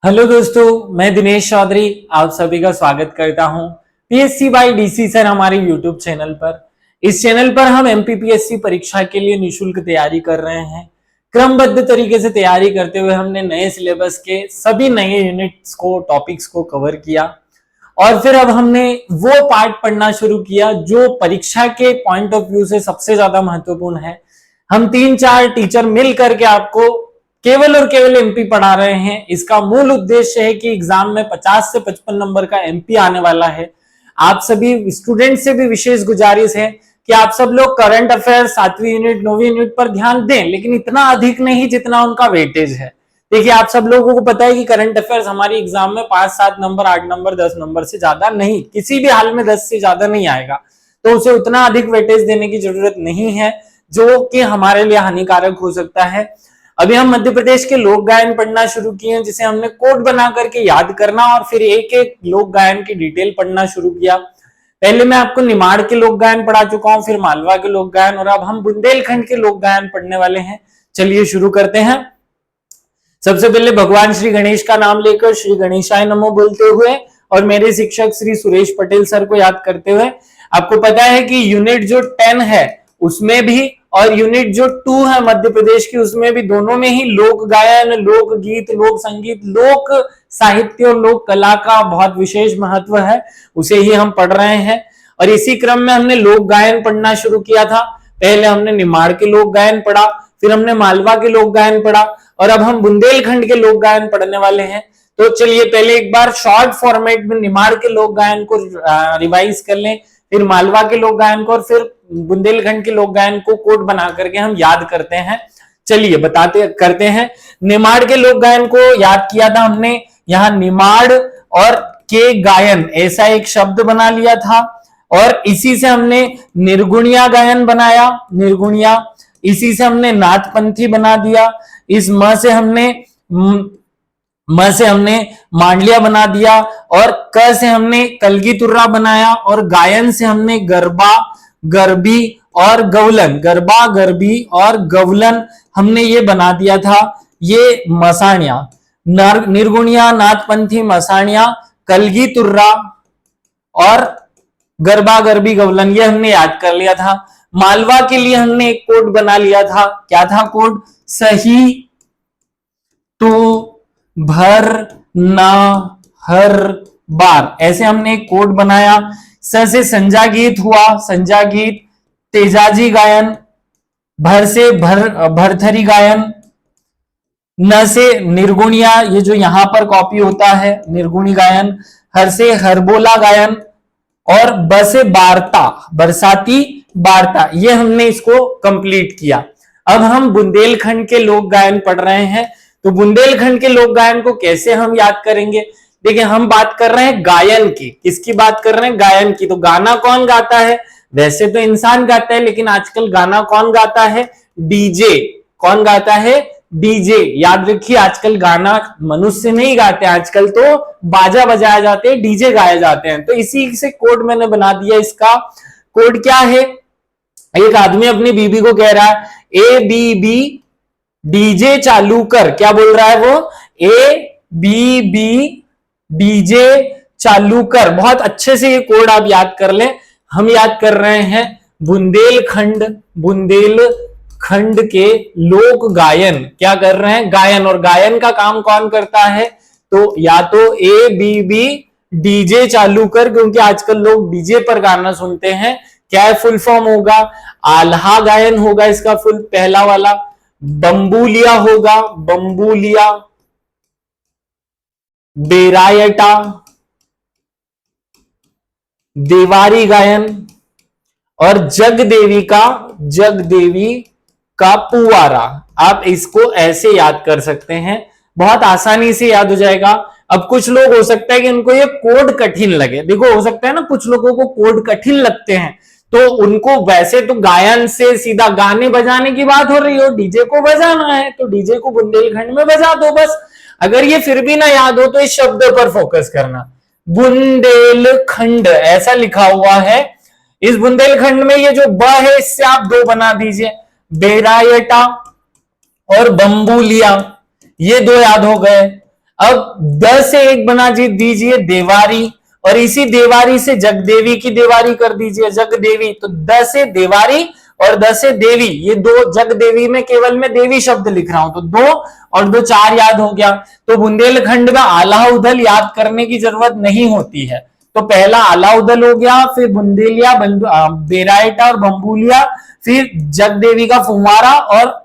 Hello दोस्तों, मैं दिनेश चौधरी आप सभी का स्वागत करता हूं पीएससी बाय डीसी सर हमारे यूट्यूब चैनल पर। इस चैनल पर हम एमपीपीएससी परीक्षा के लिए निशुल्क तैयारी कर रहे हैं। क्रमबद्ध तरीके से तैयारी करते हुए हमने नए सिलेबस के सभी नए यूनिट्स को टॉपिक्स को कवर किया और फिर अब हमने वो पार्ट पढ़ना शुरू किया जो परीक्षा के पॉइंट ऑफ व्यू से सबसे ज्यादा महत्वपूर्ण है। हम 3-4 टीचर मिल करके आपको केवल और केवल एमपी पढ़ा रहे हैं। इसका मूल उद्देश्य है कि एग्जाम में 50 से 55 नंबर का एमपी आने वाला है। आप सभी स्टूडेंट से भी विशेष गुजारिश है कि आप सब लोग करंट अफेयर 7वीं यूनिट 9वीं यूनिट पर ध्यान दें, लेकिन इतना अधिक नहीं जितना उनका वेटेज है। देखिए, आप सब लोगों को पता है कि करंट अफेयर्स हमारी एग्जाम में 5-7 नंबर 8 नंबर 10 नंबर से ज्यादा नहीं, किसी भी हाल में 10 से ज्यादा नहीं आएगा, तो उसे उतना अधिक वेटेज देने की जरूरत नहीं है जो कि हमारे लिए हानिकारक हो सकता है। अभी हम मध्य प्रदेश के लोक गायन पढ़ना शुरू किए हैं, जिसे हमने कोड बना करके याद करना और फिर एक एक लोक गायन की डिटेल पढ़ना शुरू किया। पहले मैं आपको निमाड़ के लोक गायन पढ़ा चुका हूं, फिर मालवा के लोक गायन, और अब हम बुंदेलखंड के लोक गायन पढ़ने वाले हैं। चलिए शुरू करते हैं। सबसे पहले भगवान श्री गणेश का नाम लेकर श्री गणेशाय नमो बोलते हुए और मेरे शिक्षक श्री सुरेश पटेल सर को याद करते हुए। आपको पता है कि यूनिट जो 10 है उसमें भी और यूनिट जो 2 है मध्य प्रदेश की उसमें भी, दोनों में ही लोक गायन, लोक गीत, लोक संगीत, लोक साहित्य और लोक कला का बहुत विशेष महत्व है, उसे ही हम पढ़ रहे हैं। और इसी क्रम में हमने लोक गायन पढ़ना शुरू किया था। पहले हमने निमाड़ के लोक गायन पढ़ा, फिर हमने मालवा के लोक गायन पढ़ा और अब हम बुंदेलखंड के लोक गायन पढ़ने वाले हैं। तो चलिए पहले एक बार शॉर्ट फॉर्मेट में निमाड़ के लोक गायन को रिवाइज कर लें, फिर मालवा के लोक गायन को और फिर बुंदेलखंड के लोक गायन को कोड बना करके हम याद करते हैं। चलिए बताते करते हैं। निमाड़ के लोक गायन को याद किया था हमने, यहां निमाड़ और के गायन ऐसा एक शब्द बना लिया था और इसी से हमने निर्गुणिया गायन बनाया, निर्गुणिया। इसी से हमने नाथपंथी बना दिया। इस म से हमने मांडलिया बना दिया और क से हमने कलगी तुर्रा बनाया और गायन से हमने गरबा, गरबी और गवलन, गरबा, गरबी और गवलन हमने ये बना दिया था। ये मसाणिया, निर्गुणिया, नाथपंथी, मसाणिया, कलगी तुर्रा और गरबा, गरबी, गवलन ये हमने याद कर लिया था। मालवा के लिए हमने एक कोड बना लिया था। क्या था कोड? सही तो भर ना हर बार, ऐसे हमने एक कोड बनाया। स से संजा गीत हुआ, संजा गीत, तेजाजी गायन, भर से भरथरी गायन, न से निर्गुणिया, ये जो यहां पर कॉपी होता है निर्गुणी गायन, हर से हरबोला गायन और ब से बारता, बरसाती बारता, ये हमने इसको कंप्लीट किया। अब हम बुंदेलखंड के लोक गायन पढ़ रहे हैं। तो बुंदेलखंड के लोक गायन को कैसे हम याद करेंगे? देखिए, हम बात कर रहे हैं गायन की। किसकी बात कर रहे हैं? गायन की। तो गाना कौन गाता है? वैसे तो इंसान गाता है, लेकिन आजकल गाना कौन गाता है? डीजे। कौन गाता है? डीजे। याद रखिए, आजकल गाना मनुष्य नहीं गाते, आजकल तो बाजा बजाया जाते हैं, डीजे गाए जाते हैं। तो इसी से कोड मैंने बना दिया। इसका कोड क्या है? एक आदमी अपनी बीबी को कह रहा है, ए बी बी डीजे चालू कर। क्या बोल रहा है वो? ए बी बी डीजे चालू कर। बहुत अच्छे से ये कोड आप याद कर लें। हम याद कर रहे हैं बुंदेलखंड, बुंदेलखंड के लोक गायन। क्या कर रहे हैं? गायन। और गायन का काम कौन करता है? तो या तो ए बी बी डीजे चालू कर, क्योंकि आजकल लोग डीजे पर गाना सुनते हैं। क्या फुल फॉर्म होगा? आल्हा गायन होगा इसका फुल, पहला वाला। बंबूलिया होगा, बंबूलिया, बेरायटा, देवारी गायन और जगदेवी का पुआरा। आप इसको ऐसे याद कर सकते हैं, बहुत आसानी से याद हो जाएगा। अब कुछ लोग हो सकता है कि उनको ये कोड कठिन लगे। देखो, हो सकता है ना कुछ लोगों को कोड कठिन लगते हैं, तो उनको वैसे तो गायन से सीधा गाने बजाने की बात हो रही हो, डीजे को बजाना है तो डीजे को बुंदेलखंड में बजा दो बस। अगर ये फिर भी ना याद हो तो इस शब्द पर फोकस करना। बुंदेलखंड ऐसा लिखा हुआ है। इस बुंदेलखंड में ये जो ब है इससे आप 2 बना दीजिए, बेरायटा और बंबूलिया, ये 2 याद हो गए। अब द से एक बना दीजिए देवारी, और इसी देवारी से जगदेवी की देवारी कर दीजिए जगदेवी। तो द से देवारी और द से देवी, ये दो, जगदेवी में केवल मैं देवी शब्द लिख रहा हूं, तो 2 और 2 4 याद हो गया। तो बुंदेलखंड में आला उदल याद करने की जरूरत नहीं होती है। तो पहला आला उदल हो गया, फिर बुंदेलिया, बेरायटा और बम्बूलिया, फिर जगदेवी का फुवारा और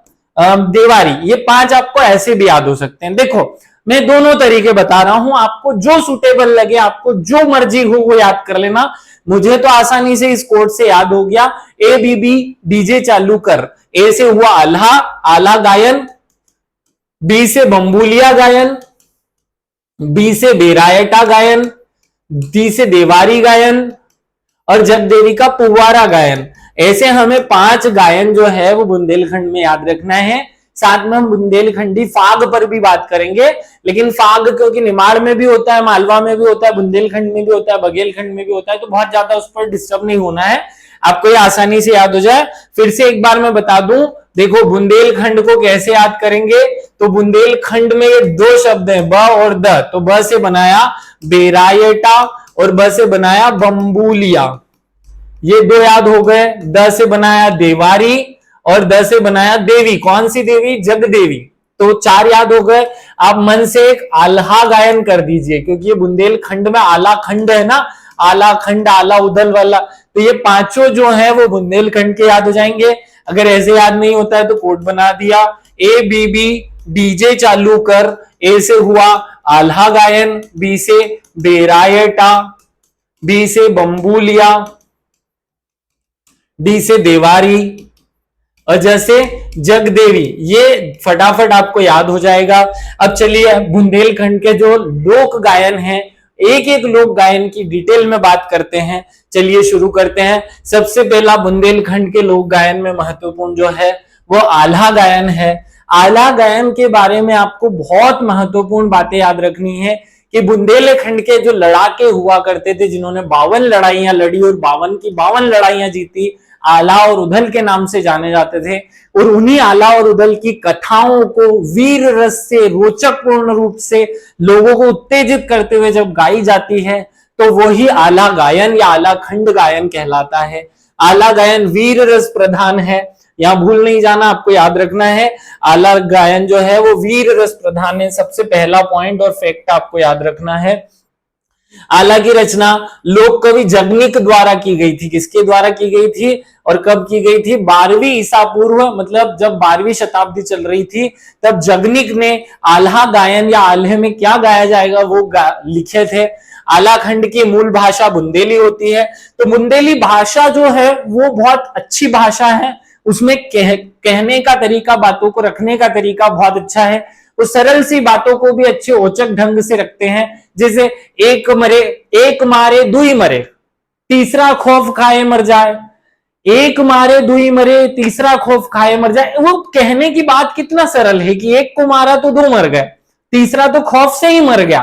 देवारी। ये 5 आपको ऐसे भी याद हो सकते हैं। देखो मैं दोनों तरीके बता रहा हूं, आपको जो सूटेबल लगे, आपको जो मर्जी हो वो याद कर लेना। मुझे तो आसानी से इस कोड से याद हो गया, ए बी बी डीजे चालू कर। ए से हुआ आल्हा, आला गायन, बी से बम्बूलिया गायन, बी से बेरायटा गायन, डी से देवारी गायन और जगदेवी का पुवारा गायन। ऐसे हमें 5 गायन जो है वो बुंदेलखंड में याद रखना है। साथ में हम बुंदेलखंडी फाग पर भी बात करेंगे, लेकिन फाग क्योंकि निमाड़ में भी होता है, मालवा में भी होता है, बुंदेलखंड में भी होता है, बघेलखंड में भी होता है, तो बहुत ज्यादा उस पर डिस्टर्ब नहीं होना है, आपको ये आसानी से याद हो जाए। फिर से एक बार मैं बता दूं, देखो बुंदेलखंड को कैसे याद करेंगे। तो बुंदेलखंड में ये 2 शब्द हैं, ब और द। तो ब से बनाया बेरायटा और ब से बनाया बम्बूलिया, ये 2 याद हो गए। द से बनाया देवारी और द से बनाया देवी। कौन सी देवी? जगदेवी। तो 4 याद हो गए। आप मन से एक आल्हा गायन कर दीजिए, क्योंकि ये बुंदेलखंड में आला खंड है ना, आला खंड, आला उदल वाला, तो ये 5 जो है वो बुंदेलखंड के याद हो जाएंगे। अगर ऐसे याद नहीं होता है तो कोड बना दिया, ए बी बी डीजे चालू कर। ए से हुआ आल्हा गायन, बी से बेरायटा, बी से बम्बूलिया, डी से देवारी और जैसे जगदेवी। ये फटाफट आपको याद हो जाएगा। अब चलिए बुंदेलखंड के जो लोक गायन हैं, एक एक लोक गायन की डिटेल में बात करते हैं। चलिए शुरू करते हैं। सबसे पहला बुंदेलखंड के लोक गायन में महत्वपूर्ण जो है वो आल्हा गायन है। आल्हा गायन के बारे में आपको बहुत महत्वपूर्ण बातें याद रखनी है कि बुंदेलखंड के जो लड़ाके हुआ करते थे, जिन्होंने 52 लड़ाइयां लड़ी और 52 की 52 लड़ाइयां जीती, आला और उदल के नाम से जाने जाते थे। और उन्हीं आला और उदल की कथाओं को वीर रस से, रोचक पूर्ण रूप से लोगों को उत्तेजित करते हुए जब गाई जाती है, तो वही आला गायन या आला खंड गायन कहलाता है। आला गायन वीर रस प्रधान है, यहां भूल नहीं जाना, आपको याद रखना है। आला गायन जो है वो वीर रस प्रधान है, सबसे पहला पॉइंट और फैक्ट आपको याद रखना है। आला की रचना लोक कवि जगनिक द्वारा की गई थी। किसके द्वारा की गई थी और कब की गई थी? 12वीं ईसा पूर्व, मतलब जब 12वीं शताब्दी चल रही थी, तब जगनिक ने आल्हा गायन या आल्हे में क्या गाया जाएगा वो लिखे थे। आला खंड की मूल भाषा बुंदेली होती है। तो बुंदेली भाषा जो है वो बहुत अच्छी भाषा है, उसमें कहने का तरीका, बातों को रखने का तरीका बहुत अच्छा है। वो सरल सी बातों को भी अच्छे औचक ढंग से रखते हैं। जैसे एक मारे दुई मरे, तीसरा खौफ खाए मर जाए। एक मारे दुई मरे, तीसरा खौफ खाए मर जाए। वो कहने की बात कितना सरल है कि एक को मारा तो 2 मर गए, तीसरा तो खौफ से ही मर गया,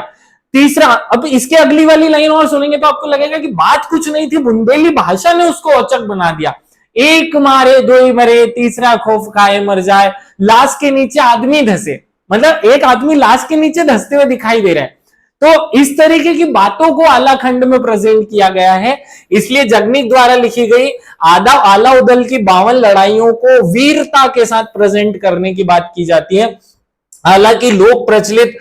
तीसरा। अब इसके अगली वाली लाइन और सुनेंगे तो आपको लगेगा कि बात कुछ नहीं थी, बुंदेली भाषा ने उसको औचक बना दिया। एक मारे दुई मरे, तीसरा खौफ खाए मर जाए, लाश के नीचे आदमी धसे, मतलब एक आदमी लाश के नीचे धसते हुए दिखाई दे रहा है। तो इस तरीके की बातों को आला खंड में प्रेजेंट किया गया है। इसलिए जगनिक द्वारा लिखी गई आला उदल की 52 लड़ाइयों को वीरता के साथ प्रेजेंट करने की बात की जाती है। हालांकि लोक प्रचलित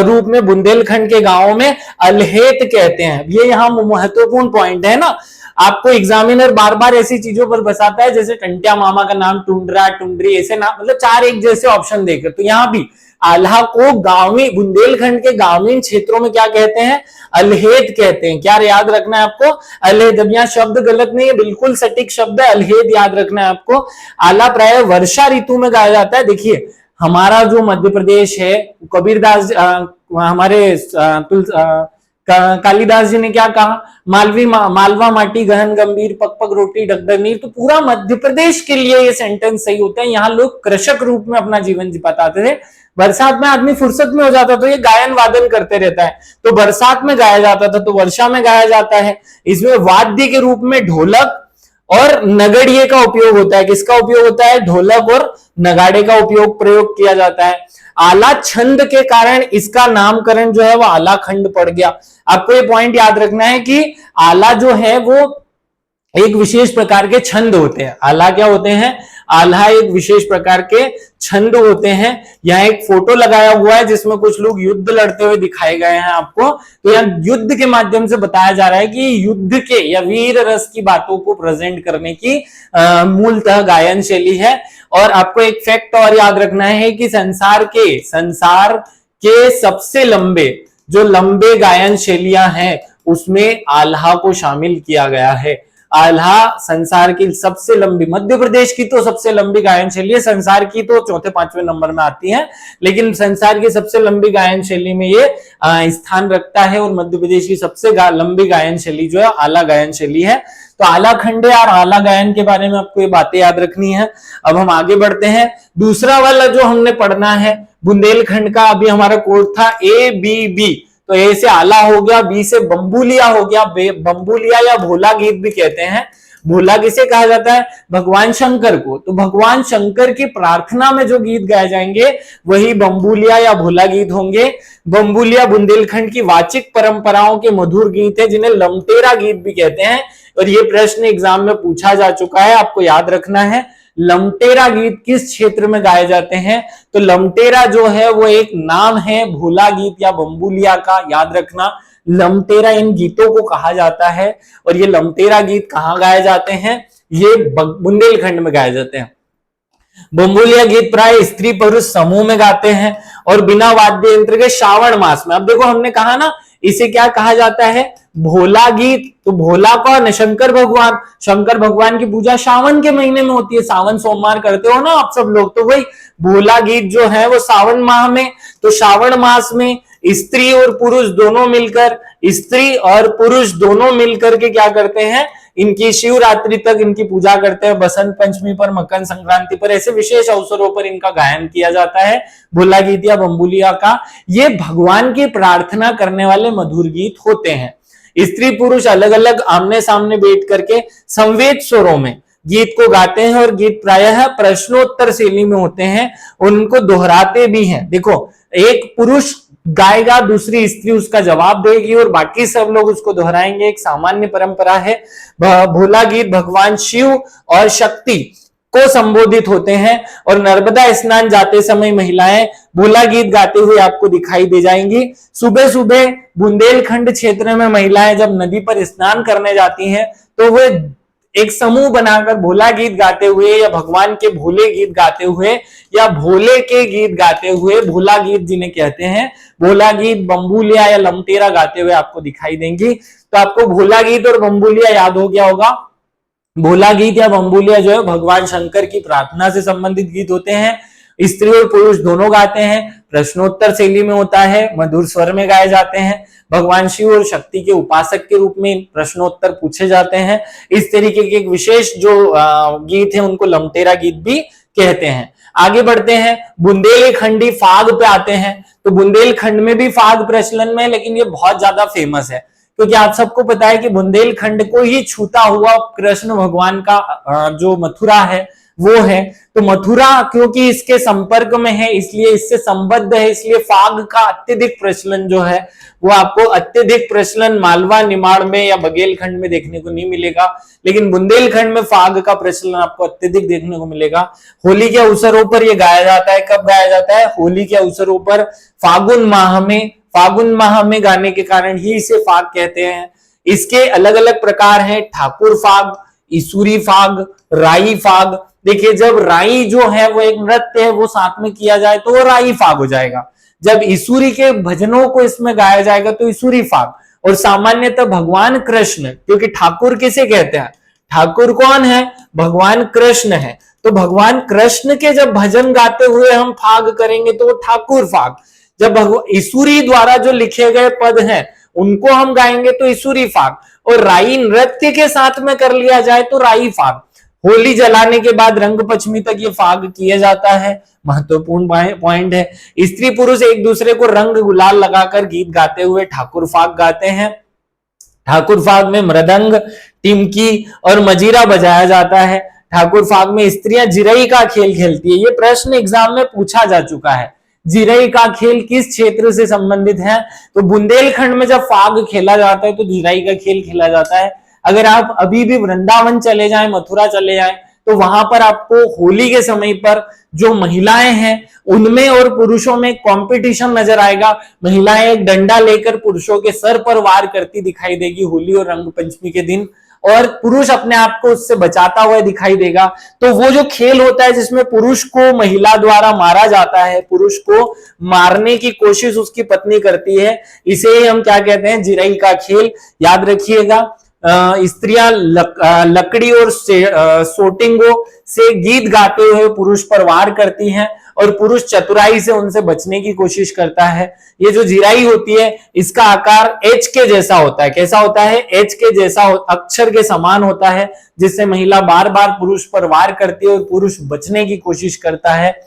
रूप में बुंदेलखंड के गांवों में अलहेत कहते हैं। ये यहाँ महत्वपूर्ण पॉइंट है ना, आपको एग्जामिनर बार बार ऐसी चीजों पर बसाता है, जैसे टंटिया मामा का नाम टुंडरा, टुंडरी, ऐसे नाम, मतलब 4 एक जैसे ऑप्शन देकर। तो यहां भी आल्हा को गांवी, बुंदेलखंड के ग्रामीण क्षेत्रों में क्या कहते हैं? अलहेद कहते हैं। क्या याद रखना है आपको? अलहेद। अब यहाँ शब्द गलत नहीं है, बिल्कुल सटीक शब्द है, अलहेद याद रखना है आपको। आला प्राय वर्षा ऋतु में गाया जाता है। देखिए हमारा जो मध्य प्रदेश है, कबीरदास हमारे कालिदास जी ने क्या कहा? मालवा माटी गहन गंभीर, पग पग रोटी डगडग नीर। तो पूरा मध्य प्रदेश के लिए ये सेंटेंस सही होता है। यहाँ लोग कृषक रूप में अपना जीवन बिताते थे। बरसात में आदमी फुर्सत में हो जाता तो ये गायन वादन करते रहता है, तो बरसात में गाया जाता था, तो वर्षा में गाया जाता है। इसमें वाद्य के रूप में ढोलक और नगड़िए का उपयोग होता है। किसका उपयोग होता है? ढोलक और नगाड़े का प्रयोग किया जाता है। आला छंद के कारण इसका नामकरण जो है वो आला खंड पड़ गया। आपको ये पॉइंट याद रखना है कि आला जो है वो एक विशेष प्रकार के छंद होते हैं। आला क्या होते हैं? आल्हा एक विशेष प्रकार के छंद होते हैं। यहाँ एक फोटो लगाया हुआ है जिसमें कुछ लोग युद्ध लड़ते हुए दिखाए गए हैं आपको। तो यहाँ युद्ध के माध्यम से बताया जा रहा है कि युद्ध के या वीर रस की बातों को प्रेजेंट करने की मूलतः गायन शैली है। और आपको एक फैक्ट और याद रखना है कि संसार के सबसे लंबे गायन शैलियां हैं उसमें आल्हा को शामिल किया गया है। आल्हा संसार की सबसे लंबी, मध्य प्रदेश की तो सबसे लंबी गायन शैली है, संसार की तो चौथे पांचवें नंबर में आती है, लेकिन संसार की सबसे लंबी गायन शैली में ये स्थान रखता है। और मध्य प्रदेश की सबसे लंबी गायन शैली जो है आला गायन शैली है। तो आला खंडे और आला गायन के बारे में आपको ये बातें याद रखनी है। अब हम आगे बढ़ते हैं। दूसरा वाला जो हमने पढ़ना है बुंदेलखंड का, अभी हमारा कोड था ABB, तो ए से आला हो गया, बी से बम्बुलिया हो गया। बम्बुलिया या भोला गीत भी कहते हैं। भोला किसे कहा जाता है? भगवान शंकर को। तो भगवान शंकर की प्रार्थना में जो गीत गाए जाएंगे वही बम्बुलिया या भोला गीत होंगे। बम्बुलिया बुंदेलखंड की वाचिक परंपराओं के मधुर गीत है जिन्हें लमटेरा गीत भी कहते हैं। और ये प्रश्न एग्जाम में पूछा जा चुका है, आपको याद रखना है। लमटेरा गीत किस क्षेत्र में गाए जाते हैं? तो लमटेरा जो है वो एक नाम है भोला गीत या बम्बुलिया का, याद रखना। लमटेरा इन गीतों को कहा जाता है। और ये लमटेरा गीत कहाँ गाए जाते हैं? ये बुंदेलखंड में गाए जाते हैं। बम्बुलिया गीत प्राय स्त्री पुरुष समूह में गाते हैं और बिना वाद्य यंत्र के श्रावण मास में। अब देखो हमने कहा ना इसे क्या कहा जाता है? भोला गीत। तो भोला कौन है? शंकर भगवान। शंकर भगवान की पूजा सावन के महीने में होती है। सावन सोमवार करते हो ना आप सब लोग, तो वही भोला गीत जो है वो सावन माह में। तो श्रावण मास में स्त्री और पुरुष दोनों मिलकर के क्या करते हैं? इनकी शिवरात्रि तक इनकी पूजा करते हैं। बसंत पंचमी पर, मकर संक्रांति पर, ऐसे विशेष अवसरों पर इनका गायन किया जाता है भोला गीत या बम्बुलिया का। ये भगवान की प्रार्थना करने वाले मधुर गीत होते हैं। स्त्री पुरुष अलग अलग आमने सामने बैठ करके संवेद स्वरों में गीत को गाते हैं और गीत प्रायः प्रश्नोत्तर शैली में होते हैं। उनको दोहराते भी हैं। देखो एक पुरुष गाएगा, दूसरी स्त्री उसका जवाब देगी और बाकी सब लोग उसको दोहराएंगे। एक सामान्य परंपरा है। भोला गीत भगवान शिव और शक्ति को संबोधित होते हैं। और नर्मदा स्नान जाते समय महिलाएं भोला गीत गाते हुए आपको दिखाई दे जाएंगी। सुबह सुबह बुंदेलखंड क्षेत्र में महिलाएं जब नदी पर स्नान करने जाती हैं तो वे एक समूह बनाकर भोला गीत गाते हुए या भगवान के भोले गीत गाते हुए या भोले के गीत गाते हुए, भोला गीत जिन्हें कहते हैं, भोला गीत, बम्बुलिया या लमटेरा गाते हुए आपको दिखाई देंगी। तो आपको भोला गीत और बम्बुलिया याद हो गया होगा। भोला गीत या बम्बुलिया जो है भगवान शंकर की प्रार्थना से संबंधित गीत होते हैं। स्त्री और पुरुष दोनों गाते हैं। प्रश्नोत्तर शैली में होता है, मधुर स्वर में गाए जाते हैं। भगवान शिव और शक्ति के उपासक के रूप में प्रश्नोत्तर पूछे जाते हैं। इस तरीके के एक विशेष जो गीत है उनको लमटेरा गीत भी कहते हैं। आगे बढ़ते हैं, बुंदेलखंडी फाग पे आते हैं। तो बुंदेलखंड में भी फाग प्रचलन में है, लेकिन ये बहुत ज्यादा फेमस है क्योंकि आप सबको पता है कि बुंदेलखंड को ही छूता हुआ कृष्ण भगवान का जो मथुरा है वो है। तो मथुरा क्योंकि इसके संपर्क में है, इसलिए इससे संबद्ध है, इसलिए फाग का अत्यधिक प्रचलन जो है वो आपको अत्यधिक प्रचलन मालवा, निमाड़ में या बघेलखंड में देखने को नहीं मिलेगा, लेकिन बुंदेलखंड में फाग का प्रचलन आपको अत्यधिक देखने को मिलेगा। होली के अवसरों पर यह गाया जाता है। कब गाया जाता है? होली के अवसरों पर, फागुन माह में। फागुन माह में गाने के कारण ही इसे फाग कहते हैं। इसके अलग अलग प्रकार हैं, ठाकुर फाग, इसूरी फाग, राई फाग। देखिए जब राई जो है वो एक नृत्य है वो साथ में किया जाए तो वो राई फाग हो जाएगा। जब इसूरी के भजनों को इसमें गाया जाएगा तो इसूरी फाग। और सामान्यतः भगवान कृष्ण, क्योंकि ठाकुर किसे कहते हैं? ठाकुर कौन है? भगवान कृष्ण है। तो भगवान कृष्ण के जब भजन गाते हुए हम फाग करेंगे तो वो ठाकुर फाग। जब इसूरी द्वारा जो लिखे गए पद हैं उनको हम गाएंगे तो इसूरी फाग। और राई नृत्य के साथ में कर लिया जाए तो राई फाग। होली जलाने के बाद रंग पंचमी तक ये फाग किया जाता है। महत्वपूर्ण पॉइंट है। स्त्री पुरुष एक दूसरे को रंग गुलाल लगाकर गीत गाते हुए ठाकुर फाग गाते हैं। ठाकुर फाग में मृदंग, टिमकी और मजीरा बजाया जाता है। ठाकुर फाग में स्त्रियां जिरई का खेल खेलती है। ये प्रश्न एग्जाम में पूछा जा चुका है। जिरई का खेल किस क्षेत्र से संबंधित है? तो बुंदेलखंड में जब फाग खेला जाता है तो जिरई का खेल खेला जाता है। अगर आप अभी भी वृंदावन चले जाएं, मथुरा चले जाएं, तो वहां पर आपको होली के समय पर जो महिलाएं हैं उनमें और पुरुषों में कंपटीशन नजर आएगा। महिलाएं एक डंडा लेकर पुरुषों के सर पर वार करती दिखाई देगी होली और रंग पंचमी के दिन, और पुरुष अपने आप को उससे बचाता हुआ दिखाई देगा। तो वो जो खेल होता है जिसमें पुरुष को महिला द्वारा मारा जाता है, पुरुष को मारने की कोशिश उसकी पत्नी करती है, इसे हम क्या कहते हैं? जिरई का खेल। याद रखिएगा। स्त्रियां लकड़ी और सोटिंगों से गीत गाते हुए पुरुष पर वार करती हैं और पुरुष चतुराई से उनसे बचने की कोशिश करता है। ये जो जिराई होती है इसका आकार एच के जैसा होता है। कैसा होता है? एच के जैसा, अक्षर के समान होता है, जिससे महिला बार बार पुरुष पर वार करती है और पुरुष बचने की कोशिश करता है।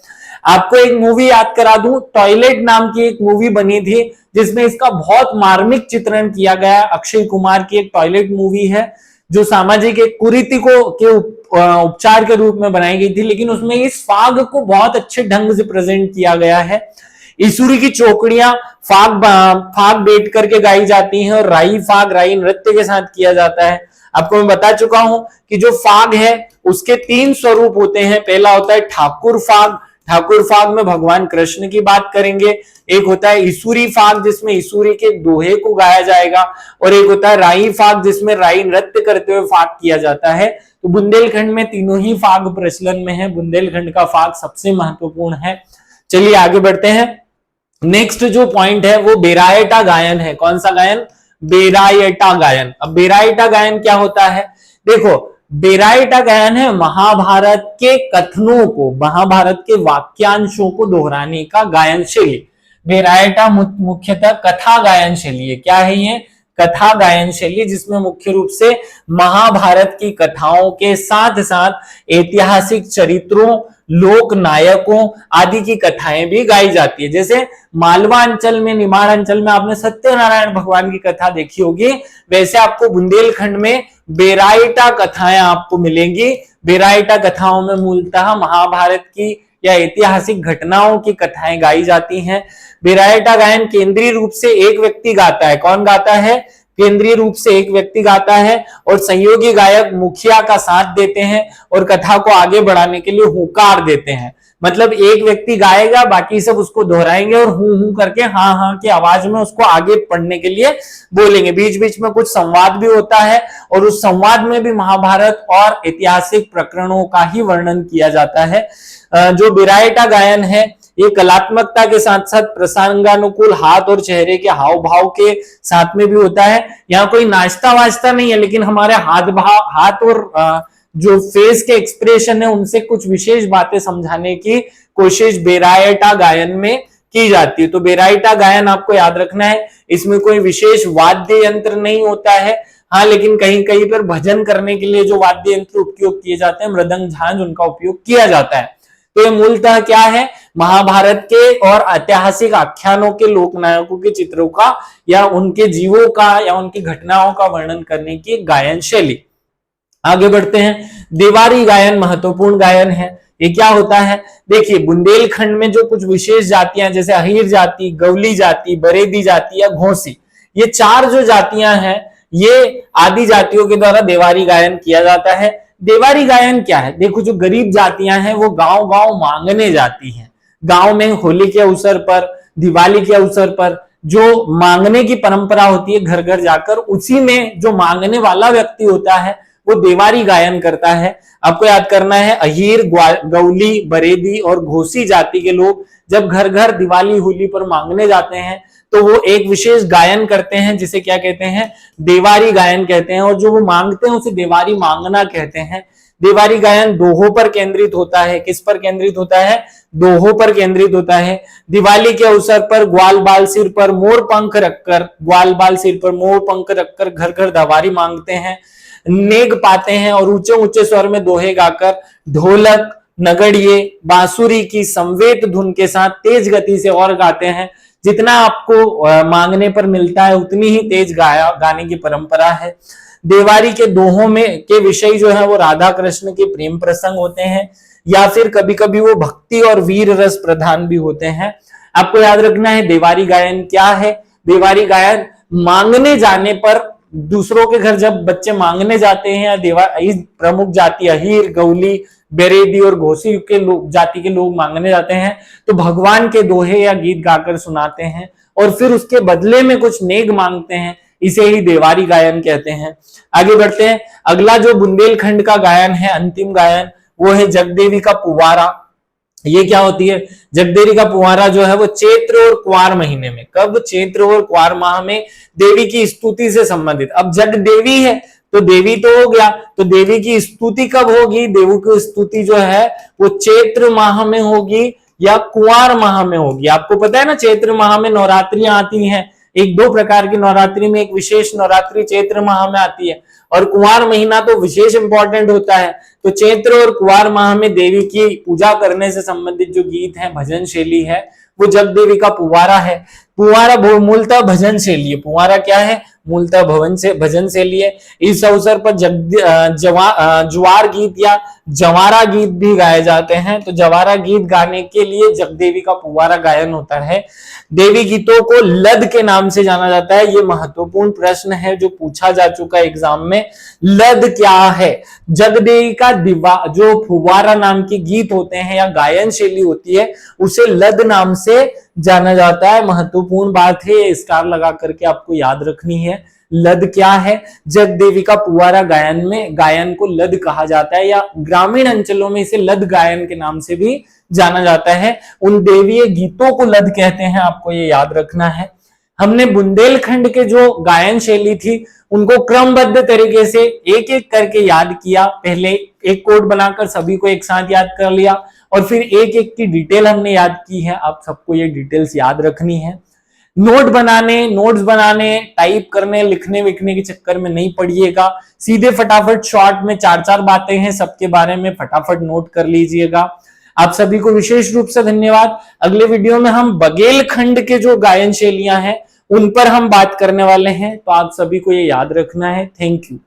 आपको एक मूवी याद करा दूं, टॉयलेट नाम की एक मूवी बनी थी जिसमें इसका बहुत मार्मिक चित्रण किया गया। अक्षय कुमार की एक टॉयलेट मूवी है जो सामाजिक एक कुरीति को के उपचार के रूप में बनाई गई थी, लेकिन उसमें इस फाग को बहुत अच्छे ढंग से प्रेजेंट किया गया है। ईसुरी की चौकड़ियां फाग बैठ करके गाई जाती हैं और राई फाग राई नृत्य के साथ किया जाता है। आपको मैं बता चुका हूं कि जो फाग है उसके 3 स्वरूप होते हैं। पहला होता है ठाकुर फाग। ठाकुर फाग में भगवान कृष्ण की बात करेंगे। एक होता है ईसुरी फाग जिसमें ईसुरी के दोहे को गाया जाएगा, और एक होता है राई फाग जिसमें राई नृत्य करते हुए फाग किया जाता है। तो बुंदेलखंड में तीनों ही फाग प्रचलन में है। बुंदेलखंड का फाग सबसे महत्वपूर्ण है। चलिए आगे बढ़ते हैं। नेक्स्ट जो पॉइंट है वो बेरायटा गायन है। कौन सा गायन? बेरायटा गायन। अब बेरायटा गायन क्या होता है? देखो, बेरायटा गायन है महाभारत के कथनों को, महाभारत के वाक्यांशों को दोहराने का गायन शैली। बेरायटा मुख्यतः कथा गायन शैली है। क्या है ये? कथा गायन शैली, जिसमें मुख्य रूप से महाभारत की कथाओं के साथ साथ ऐतिहासिक चरित्रों, लोक नायकों आदि की कथाएं भी गाई जाती है। जैसे मालवा अंचल में, निमाड़ अंचल में आपने सत्यनारायण भगवान की कथा देखी होगी, वैसे आपको बुंदेलखंड में बेरायटा कथाएं आपको मिलेंगी। बेरायटा कथाओं में मूलतः महाभारत की या ऐतिहासिक घटनाओं की कथाएं गाई जाती हैं। बेरायटा गायन केंद्रीय रूप से एक व्यक्ति गाता है। कौन गाता है? केंद्रीय रूप से एक व्यक्ति गाता है, और सहयोगी गायक मुखिया का साथ देते हैं और कथा को आगे बढ़ाने के लिए हुंकार देते हैं। मतलब एक व्यक्ति गाएगा, बाकी सब उसको दोहराएंगे और हूं करके हाँ हाँ की आवाज में उसको आगे पढ़ने के लिए बोलेंगे। बीच बीच में कुछ संवाद भी होता है, और उस संवाद में भी महाभारत और ऐतिहासिक प्रकरणों का ही वर्णन किया जाता है। जो बेरायटा गायन है ये कलात्मकता के साथ साथ प्रसंगानुकूल हाथ और चेहरे के हाव भाव के साथ में भी होता है। यहाँ कोई नाचता वाचता नहीं है, लेकिन हमारे हाथ और जो फेस के एक्सप्रेशन है उनसे कुछ विशेष बातें समझाने की कोशिश बेरायटा गायन में की जाती है। तो बेरायटा गायन आपको याद रखना है, इसमें कोई विशेष वाद्य यंत्र नहीं होता है। हाँ, लेकिन कहीं कहीं पर भजन करने के लिए जो वाद्य यंत्र उपयोग किए जाते हैं, मृदंग, झांझ, उनका उपयोग किया जाता है। तो ये मूलतः क्या है? महाभारत के और ऐतिहासिक आख्यानों के लोक नायकों के चित्रों का या उनके जीवों का या उनकी घटनाओं का वर्णन करने की गायन शैली। आगे बढ़ते हैं। देवारी गायन महत्वपूर्ण गायन है। ये क्या होता है? देखिए, बुंदेलखंड में जो कुछ विशेष जातियां जैसे अहीर जाति, गवली जाति, बरेदी जाति या घोसी, ये 4 जो जातियां हैं ये आदि जातियों के द्वारा देवारी गायन किया जाता है। देवारी गायन क्या है? देखो, जो गरीब जातियां हैं वो गांव गांव मांगने जाती हैं। गांव में होली के अवसर पर, दिवाली के अवसर पर जो मांगने की परंपरा होती है घर घर जाकर, उसी में जो मांगने वाला व्यक्ति होता है वो देवारी गायन करता है। आपको याद करना है, अहीर, गौली, बरेदी और घोसी जाति के लोग जब घर घर दिवाली होली पर मांगने जाते हैं तो वो एक विशेष गायन करते हैं जिसे क्या कहते हैं? देवारी गायन कहते हैं। और जो वो मांगते हैं उसे देवारी मांगना कहते हैं। देवारी गायन दोहों पर केंद्रित होता है। किस पर केंद्रित होता है? दोहों पर केंद्रित होता है। दिवाली के अवसर पर ग्वाल बाल सिर पर मोर पंख रखकर, ग्वाल बाल सिर पर मोर पंख रखकर घर घर देवारी मांगते हैं, नेग पाते हैं और ऊंचे ऊंचे स्वर में दोहे गाकर ढोलक, नगड़िए, बांसुरी की संवेद धुन के साथ तेज गति से और गाते हैं। जितना आपको मांगने पर मिलता है उतनी ही तेज गाने की परंपरा है। देवारी के दोहों में के विषय जो है वो राधा कृष्ण के प्रेम प्रसंग होते हैं, या फिर कभी कभी वो भक्ति और वीर रस प्रधान भी होते हैं। आपको याद रखना है देवारी गायन क्या है। देवारी गायन मांगने जाने पर, दूसरों के घर जब बच्चे मांगने जाते हैं या प्रमुख जाति अहीर, गौली, बेरेदी और घोसी के लोग, जाति के लोग मांगने जाते हैं तो भगवान के दोहे या गीत गाकर सुनाते हैं और फिर उसके बदले में कुछ नेक मांगते हैं, इसे ही देवारी गायन कहते हैं। आगे बढ़ते हैं। अगला जो बुंदेलखंड का गायन है, अंतिम गायन, वो है जगदेवी का पुवारा। ये क्या होती है? जगदेवी का पुवारा जो है वो चैत्र और कुंवार महीने में, कब? चैत्र और कुंवार माह में देवी की स्तुति से संबंधित। अब जगदेवी है तो देवी तो हो गया, तो देवी की स्तुति कब होगी? देवी की स्तुति जो है वो चैत्र माह में होगी या कुंवार माह में होगी। आपको पता है ना, चैत्र माह में नवरात्रियां आती हैं, एक दो प्रकार की नवरात्रि में एक विशेष नवरात्रि चैत्र माह में आती है, और कुंवार महीना तो विशेष इंपॉर्टेंट होता है। तो चैत्र और कुंवार माह में देवी की पूजा करने से संबंधित जो गीत है, भजन शैली है, वो जगदेवी का पुवारा है। पुवारा मूलतः भजन शैली है। पुवारा क्या है? मूलतः भजन शैली है। इस अवसर पर ज्वार गीत या जवारा गीत भी गाए जाते हैं। तो जवारा गीत गाने के लिए जगदेवी का पुवारा गायन होता है। देवी गीतों को लद के नाम से जाना जाता है। ये महत्वपूर्ण प्रश्न है जो पूछा जा चुका है एग्जाम में। लद क्या है? जगदेवी का जो फुवारा नाम के गीत होते हैं या गायन शैली होती है, उसे लद नाम से जाना जाता है। महत्वपूर्ण बात है, स्टार लगा करके आपको याद रखनी है। लद क्या है? जगदेवी का पुवारा गायन को लद कहा जाता है, या ग्रामीण अंचलों में इसे लद गायन के नाम से भी जाना जाता है। उन देवीय गीतों को लद कहते हैं, आपको ये याद रखना है। हमने बुंदेलखंड के जो गायन शैली थी उनको क्रमबद्ध तरीके से एक एक करके याद किया। पहले एक कोड बनाकर सभी को एक साथ याद कर लिया और फिर एक एक की डिटेल हमने याद की है। आप सबको ये डिटेल्स याद रखनी है। नोट्स बनाने, टाइप करने, लिखने विखने के चक्कर में नहीं पड़िएगा। सीधे फटाफट शॉर्ट में 4-4 बातें हैं सबके बारे में, फटाफट नोट कर लीजिएगा। आप सभी को विशेष रूप से धन्यवाद। अगले वीडियो में हम बघेलखंड के जो गायन शैलियां हैं उन पर हम बात करने वाले हैं, तो आप सभी को ये याद रखना है। Thank you.